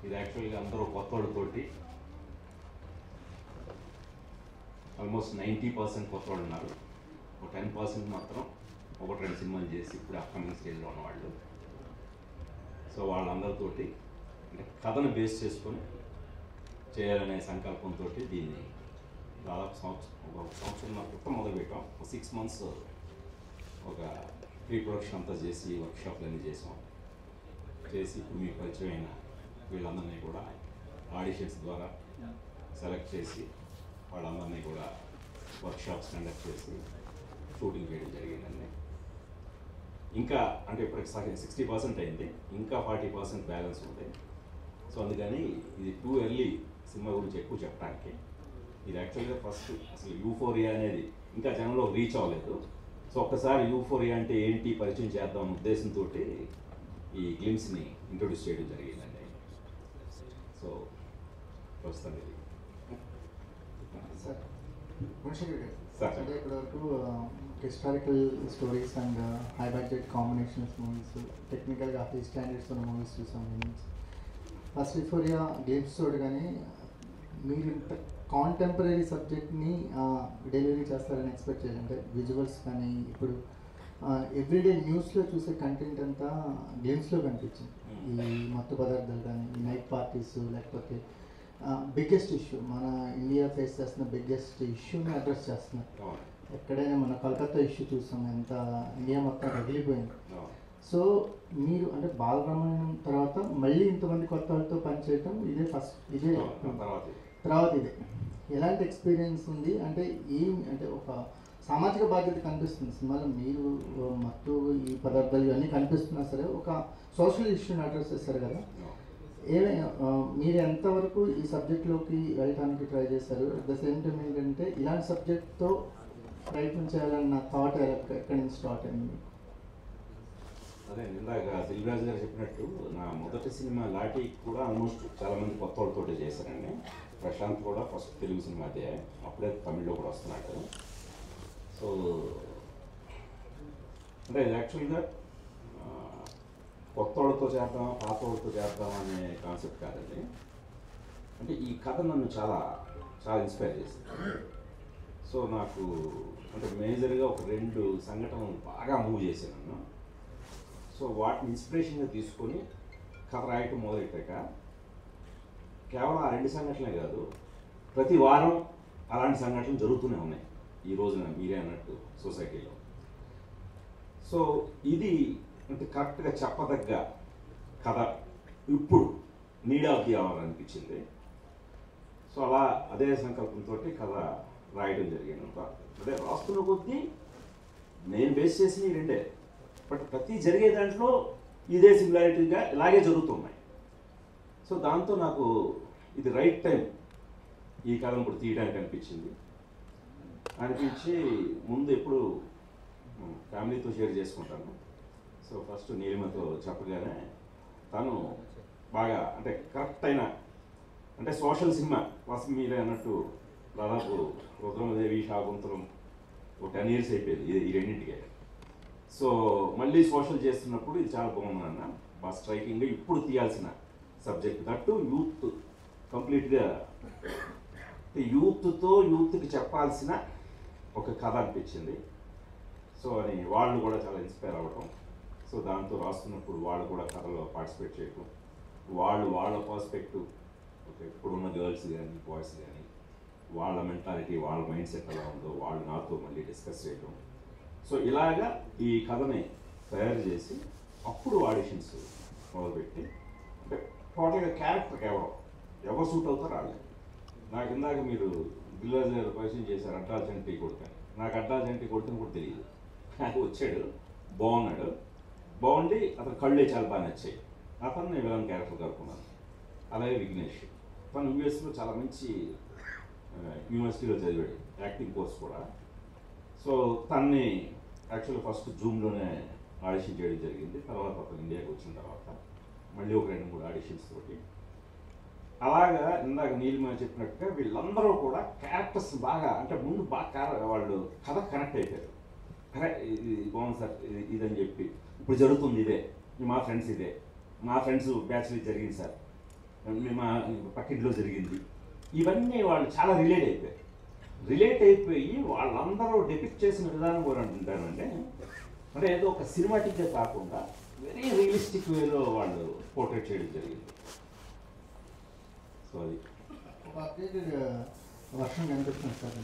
ఇది యాక్చువల్గా అందరూ కొత్తోళ్ళతోటి ఆల్మోస్ట్ 90% కొత్తోళ్ళు ఉన్నారు. ఒక 10% మాత్రం 1-2 సినిమాలు చేసి ఇప్పుడు అప్కమింగ్ స్టేజ్లో ఉన్నవాళ్ళు. సో వాళ్ళందరితోటి అంటే కథను బేస్ చేసుకొని చేయాలనే సంకల్పంతో దీన్ని దాదాపు సంవత్సరం క్రితం మొదలుపెట్టాం. 6 months ఒక ప్రీ ప్రొడక్షన్ అంతా చేసి వర్క్షాప్లన్నీ చేసాం. చేసి ఇప్పుడు మీకు పరిచయమైన వీళ్ళందరినీ కూడా ఆడిషన్స్ ద్వారా సెలెక్ట్ చేసి వాళ్ళందరినీ కూడా వర్క్షాప్స్ కండక్ట్ చేసి షూటింగ్ చేయడం జరిగిందండి. ఇంకా అంటే ఇప్పటికి 60% అయింది, ఇంకా 40% బ్యాలెన్స్ ఉంది. సో అందుకని ఇది టూ ఎర్లీ సినిమా గురించి ఎక్కువ చెప్పడానికి. ఇది యాక్చువల్గా ఫస్ట్ అసలు యూఫోరియా అనేది ఇంకా జనంలో రీచ్ అవ్వలేదు. సో ఒక్కసారి యూఫోరియా అంటే ఏంటి పరిచయం చేద్దాం అనే ఉద్దేశంతో ఈ గ్లిమ్స్ని ఇంట్రొడ్యూస్ చేయడం జరిగిందండి. సో ప్రస్తుతం ఇది సార్ అంటే ఇప్పటివరకు historical stories and high budget combinations movies, టెక్నికల్గా హై స్టాండర్డ్స్ ఉన్న మూవీస్ చూసాం. ఫస్ట్ యూఫోరియా గేమ్స్ చూడగానే మీరు ఇంత కాంటెంపరీ సబ్జెక్ట్ని డెలివరీ చేస్తారని ఎక్స్పెక్ట్ చేయాలి. అంటే విజువల్స్ కానీ ఇప్పుడు ఎవ్రీడే న్యూస్లో చూసే కంటెంట్ అంతా గేమ్స్లో కనిపించింది. ఈ మత్తు పదార్థాలు కానీ, ఈ నైట్ పార్టీస్, లేకపోతే బిగ్గెస్ట్ ఇష్యూ మన ఇండియా ఫేస్ చేస్తున్న బిగ్గెస్ట్ ఇష్యూని అడ్రస్ చేస్తున్నారు. ఎక్కడైనా మన కలకత్తా ఇష్యూ చూసాం, ఎంత ఇండియా మొత్తం రగిలిపోయింది. సో మీరు అంటే బాలరామాయణం తర్వాత మళ్ళీ ఇంతమంది కొత్త వాళ్ళతో పనిచేయటం ఇదే ఫస్ట్, ఇదే తర్వాత ఇదే ఎలాంటి ఎక్స్పీరియన్స్ ఉంది? అంటే ఏం అంటే ఒక సామాజిక బాధ్యత కనిపిస్తుంది సినిమాలో. మీరు మత్తు ఈ పదార్థాలు ఇవన్నీ కనిపిస్తున్నా సరే ఒక సోషల్ ఇష్యూని అడ్రస్ చేస్తారు కదా. ఏమైనా మీరు ఎంతవరకు ఈ సబ్జెక్ట్లోకి వెళ్ళడానికి ట్రై చేశారు? అట్ ద సేమ్ టైం ఏంటంటే ఇలాంటి సబ్జెక్ట్తో ప్రయత్నం చేయాలన్న థాట్ ఎక్కడి నుంచి స్టార్ట్ అయింది? అదే ఇందాక దిల్రాజు గారు చెప్పినట్టు నా మొదటి సినిమా లాఠీ కూడా ఆల్మోస్ట్ చాలామంది కొత్త వాళ్ళతో చేశారండి. ప్రశాంత్ కూడా ఫస్ట్ తెలుగు సినిమా అదే, అప్పుడే తమిళ్లో కూడా వస్తున్నాడు. సో అంటే యాక్చువల్గా కొత్త వాళ్ళతో చేద్దాం, పాత వాళ్ళతో చేద్దాం అనే కాన్సెప్ట్ కాదండి. అంటే ఈ కథ నన్ను చాలా చాలా ఇన్స్పైర్ చేసింది. సో నాకు అంటే మేజర్గా ఒక 2 సంఘటనలు బాగా మూవ్ చేశాను నన్ను. సో వాటిని ఇన్స్పిరేషన్గా తీసుకొని కథ రాయటం మొదలెట్టాక కేవలం ఆ 2 సంఘటనలే కాదు, ప్రతి వారం అలాంటి సంఘటనలు జరుగుతూనే ఉన్నాయి ఈ రోజున మీరే అన్నట్టు సొసైటీలో. సో ఇది అంటే కరెక్ట్గా చెప్పదగ్గ కథ ఇప్పుడు నీడ్ ఆఫ్ ది అవర్ అనిపించింది. సో అలా అదే సంకల్పంతో కథ రాయడం జరిగింది. అదే రాస్తున్న కొద్దీ నేను బేస్ చేసిన ఈ 2, బట్ ప్రతి జరిగే దాంట్లో ఇదే సిమిలారిటీగా ఇలాగే జరుగుతున్నాయి. సో దాంతో నాకు ఇది రైట్ టైం ఈ కథను ఇప్పుడు తీయడానికి అనిపించి ముందు ఎప్పుడు ఫ్యామిలీతో షేర్ చేసుకుంటాను. సో ఫస్ట్ నీలిమతో చెప్పగానే తను బాగా అంటే కరెక్ట్ అయిన అంటే సోషల్ సినిమా ఫస్ట్ మీరే అన్నట్టు దాదాపు రుద్రమదేవి, శాకుంతలం ఒక 10 years అయిపోయింది ఈ రెండింటికే. సో మళ్ళీ సోషల్ చేస్తున్నప్పుడు ఇది చాలా బాగుంది అన్న, బాగా స్ట్రైకింగ్గా ఇప్పుడు తీయాల్సిన సబ్జెక్ట్, దట్టు యూత్ కంప్లీట్గా యూత్కి చెప్పాల్సిన ఒక కథ అనిపించింది. సో అని వాళ్ళు కూడా చాలా ఇన్స్పైర్ అవ్వటం. సో దాంతో రాస్తున్నప్పుడు వాళ్ళు కూడా కథలో పార్టిసిపేట్ చేయటం, వాళ్ళ పర్స్పెక్టివ్ ఇప్పుడున్న గర్ల్స్ కానీ బాయ్స్ కానీ వాళ్ళ మెంటాలిటీ, వాళ్ళ మైండ్ సెట్ ఎలా ఉందో వాళ్ళు నాతో మళ్ళీ డిస్కస్ చేయటం. సో ఇలాగా ఈ కథని తయారు చేసి అప్పుడు ఆడిషన్స్ మొదలుపెట్టి అంటే టోటల్గా క్యారెక్టర్కి ఎవరు సూట్ అవుతారో వాళ్ళే. నాకు ఇందాక మీరు దిల్రాజు గారు పరిచయం చేశారు అడ్డాల్ జంటి కొడుకని. నాకు అడ్డాల్ జంటి కొడుకుని కూడా తెలియదు. నాకు వచ్చాడు, బాగుండి అతను కళ్ళే చాలా బాగా నచ్చాయి. అతను నేను విలన్ క్యారెక్టర్ కలుపుకున్నాను. అలాగే విఘ్నేష్, తను యూఎస్లో చాలా మంచి యూనివర్సిటీలో చదివాడు, యాక్టింగ్ కోర్స్ కూడా. సో తన్ని యాక్చువల్గా ఫస్ట్ జూమ్లోనే ఆడిషన్ చేయడం జరిగింది. తర్వాత అతను ఇండియాకి వచ్చిన తర్వాత మళ్ళీ ఒక 2-3 ఆడిషన్స్ తోటి అలాగా ఇందాక నీలిమ చెప్పినట్టుగా వీళ్ళందరూ కూడా క్యారెక్టర్స్ బాగా అంటే ముందు బాగా వాళ్ళు కథ కనెక్ట్ అయిపోయారు. ఇది బాగుంది సార్ ఇదని చెప్పి ఇప్పుడు జరుగుతుంది ఇదే, మా ఫ్రెండ్స్ బ్యాచ్లో జరిగింది సార్ మా పక్కింట్లో జరిగింది, ఇవన్నీ వాళ్ళు చాలా రిలేట్ అయిపోయి వాళ్ళందరూ డెపిక్ట్ చేసిన విధానం కూడా అంటుంటారంటే అంటే ఏదో ఒక సినిమాటిక్గా కాకుండా వెరీ రియలిస్టిక్ వేలో వాళ్ళు పోర్ట్రేట్ చేయడం జరిగింది. సో అది ఒక అప్డేటెడ్ వర్షన్ కనిపిస్తుంది సార్.